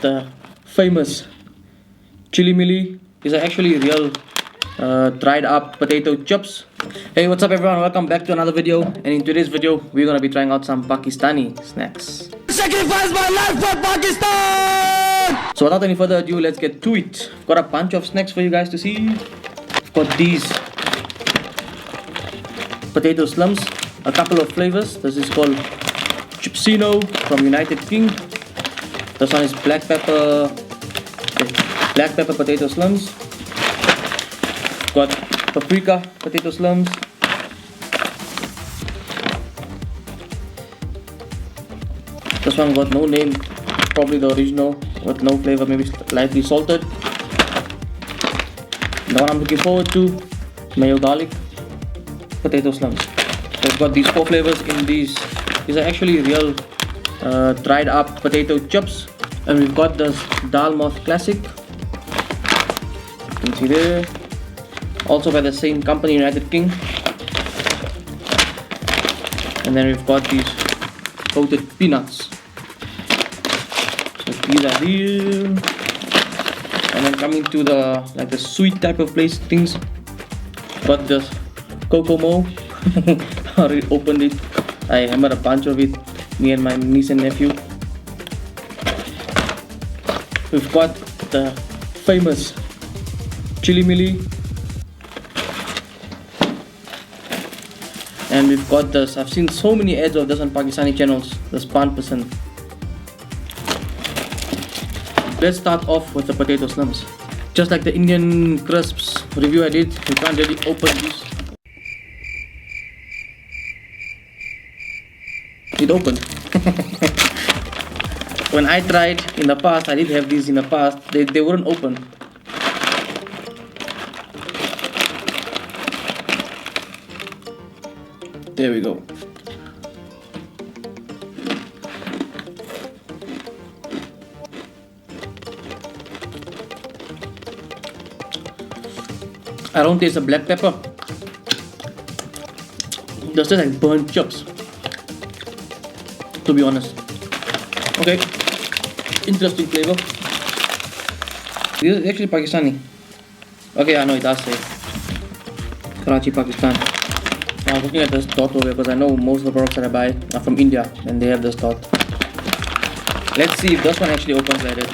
the famous chillimi. These are actually real dried up potato chips. Hey, what's up everyone? Welcome back to another video. And in today's video, we're gonna be trying out some Pakistani snacks. Sacrifice my life for Pakistan! So without any further ado, let's get to it. Got a bunch of snacks for you guys to see. Got these potato slums, a couple of flavors. This is called Chipsino from United King. This one is black pepper potato slums. Got paprika potato slums. This one got no name, probably the original with no flavor, maybe lightly salted. The one I'm looking forward to, mayo garlic potato slums. So I've got these 4 flavors in these. These are actually real dried up potato chips. And we've got this dal moth classic. You can see there. Also by the same company, United King. And then we've got these coated peanuts. So these are here. And then coming to the sweet type of place things. Got this Kokomo. I already opened it. I hammered a bunch of it, me and my niece and nephew. We've got the famous chillimi. And we've got this, I've seen so many ads of this on Pakistani channels, this pan percent. Let's start off with the potato slums. Just like the Indian crisps review I did, you can't really open these. It opened. When I tried in the past, I did have these in the past, they wouldn't open. There we go. I don't taste the black pepper. This tastes like burnt chips, to be honest. Okay, interesting flavor. This is actually Pakistani. Okay, I know it does say Karachi, Pakistan. I was looking at this dot over here because I know most of the products that I buy are from India and they have this dot. Let's see if this one actually opens like this.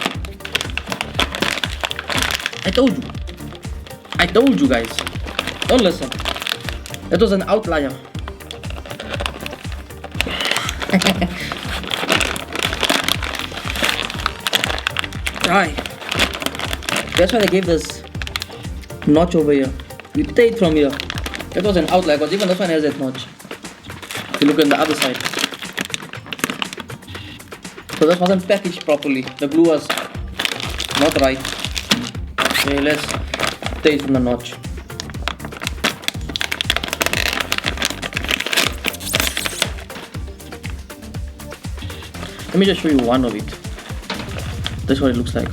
I told you guys. Don't listen. That was an outlier. Right. That's why I gave this notch over here. You take it from here. That was an outlier because even this one has that notch. If you look on the other side. So this wasn't packaged properly. The glue was not right. Okay, let's take it from the notch. Let me just show you one of it. This is what it looks like.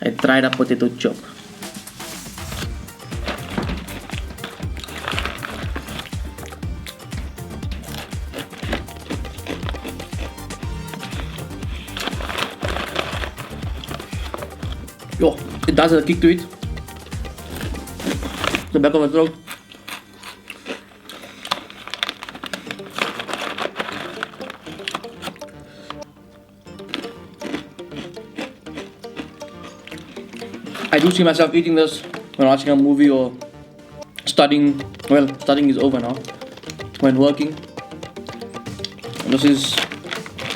I tried a potato chip. Yo, it does have a kick to it. The back of my throat. I do see myself eating this when watching a movie or studying. Well, studying is over now. When working. And this is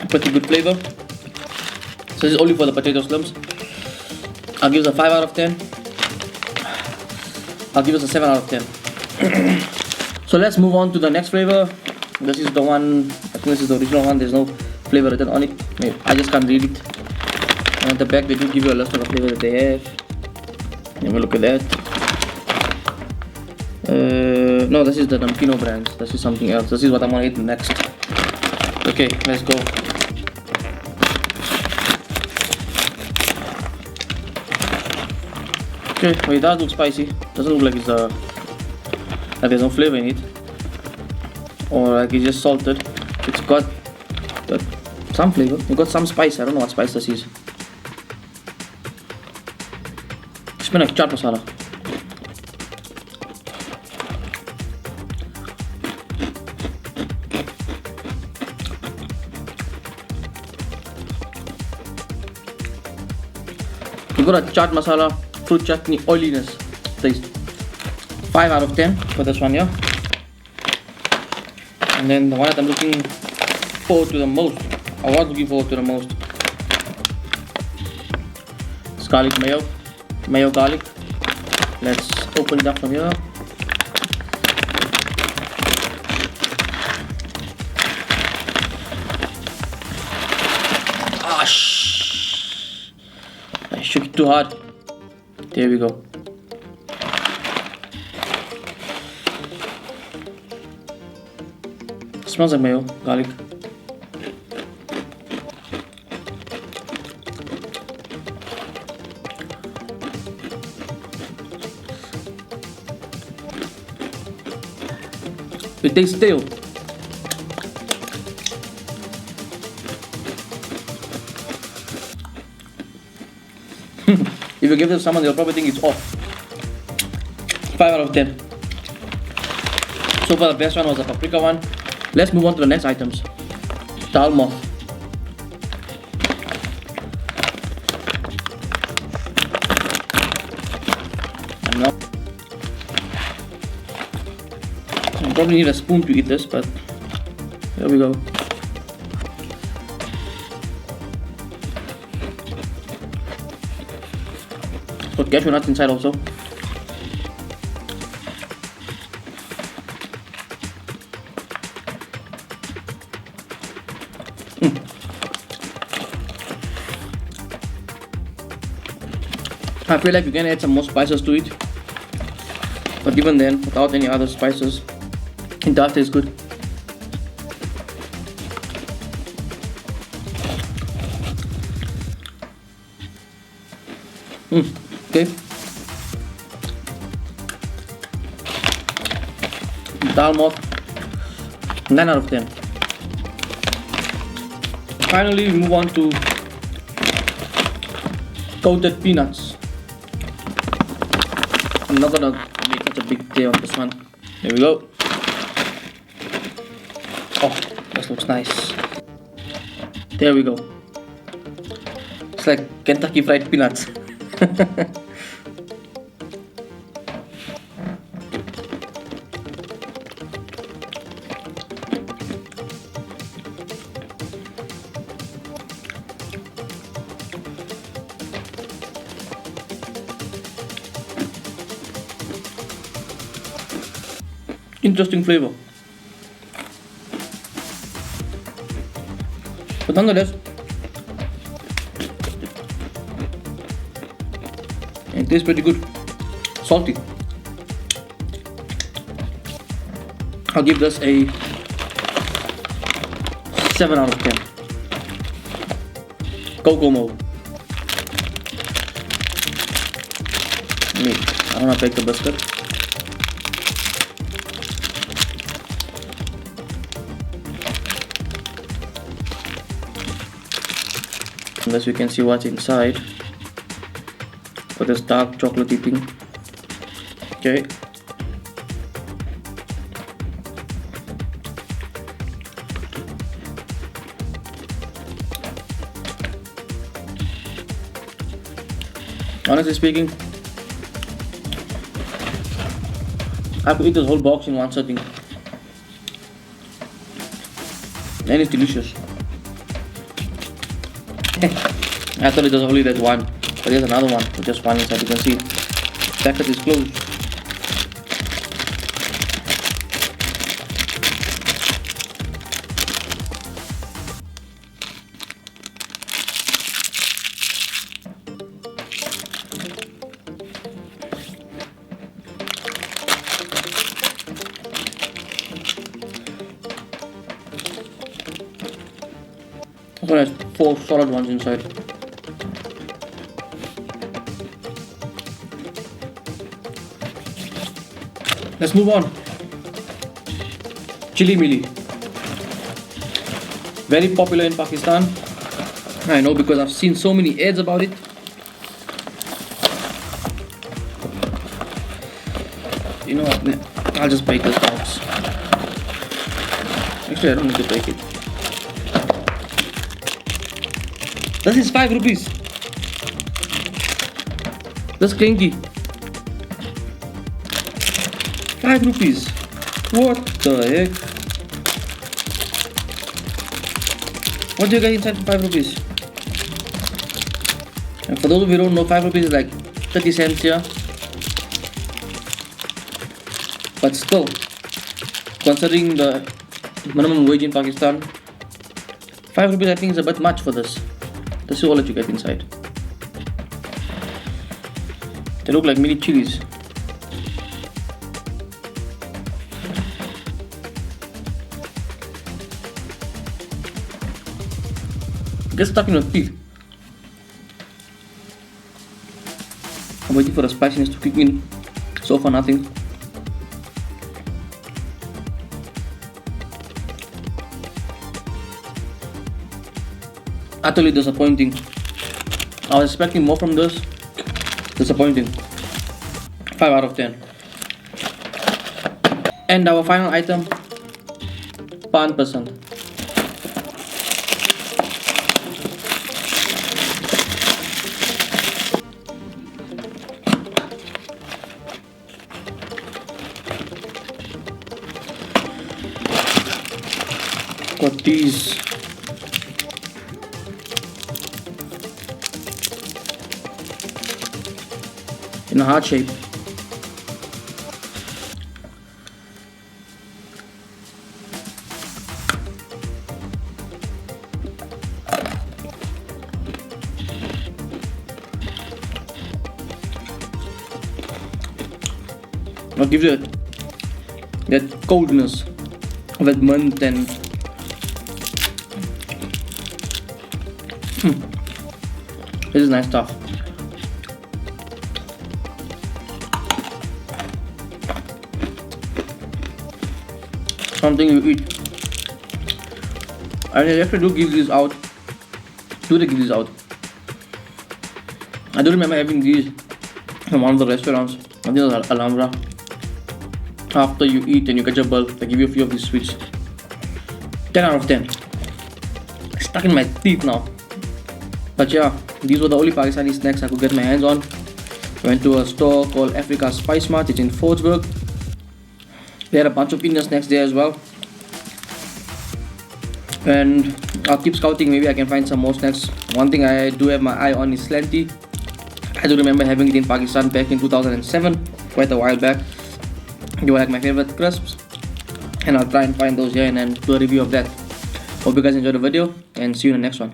a pretty good flavor. So this is only for the potato slums. I'll give this a 5 out of 10. I'll give this a 7 out of 10. So let's move on to the next flavor. This is the one, I think this is the original one. There's no flavor written on it. Maybe I just can't read it. And at the back they do give you a list of the flavors that they have. Let me look at that. No, this is the Nampino brand. This is something else. This is what I'm gonna eat next. Okay, let's go. Okay, well, it does look spicy. Doesn't look like it's like there's no flavor in it, or like it's just salted. It's got the Some flavor. You got some spice. I don't know what spice this is. It smells like chaat masala. You got a chaat masala, fruit chutney, oiliness taste. 5 out of 10 for this one, yeah. And then the one that I'm looking forward to the most, I was looking forward to the most, is garlic mayo garlic. Let's open it up from here. I shook it too hard. There we go. Smells like mayo, garlic. It tastes stale. If you give this to someone, they'll probably think it's off. 5 out of 10. So far, the best one was the paprika one. Let's move on to the next items. Dal moth. And now, I probably need a spoon to eat this, but there we go. Got cashew nuts inside also. I feel like you can add some more spices to it, but even then, without any other spices, it does taste good. Okay. Dal moth, 9 out of 10. Finally, we move on to coated peanuts. I'm not gonna make such a big day on this one. There we go. Oh, this looks nice. There we go. It's like Kentucky Fried Peanuts. Interesting flavor, but nonetheless, it tastes pretty good. Salty. I'll give this a 7 out of 10. Kokomo. I don't want to take the biscuit. Unless you can see what's inside for this dark chocolatey thing. Okay. Honestly speaking, I could eat this whole box in one sitting, and it's delicious. I thought it was only that one, but there's another one with just one inside. You can see the packet is closed. This one has 4 solid ones inside. Let's move on. Chillimi. Very popular in Pakistan. I know because I've seen so many ads about it. You know what? I'll just break this box. Actually, I don't need to break it. This is 5 rupees. This clinky. 5 rupees. What the heck? What do you get inside for 5 rupees? And for those of you who don't know, 5 rupees is like 30 cents here. But still, considering the minimum wage in Pakistan, 5 rupees I think is a bit much for this. This is all that you get inside. They look like mini chilies. Get stuck in your teeth. I'm waiting for the spiciness to kick in. So far nothing. Utterly disappointing. I was expecting more from this. Disappointing. 5 out of 10. And our final item, pan pasand. Got these. In a heart shape. Now gives you that coldness with mint and this is nice stuff. Something you eat. And they actually do give these out. Do they give these out? I do remember having these from one of the restaurants. I think it was Alhambra. After you eat and you get your bill, they give you a few of these sweets. 10 out of 10. Stuck in my teeth now. But yeah, these were the only Pakistani snacks I could get my hands on. I went to a store called Africa Spice Mart. It's in Fordsburg. They had a bunch of Indian snacks there as well. And I'll keep scouting, maybe I can find some more snacks. One thing I do have my eye on is Slanty. I do remember having it in Pakistan back in 2007, quite a while back. They were like my favorite crisps. And I'll try and find those here and then do a review of that. Hope you guys enjoyed the video and see you in the next one.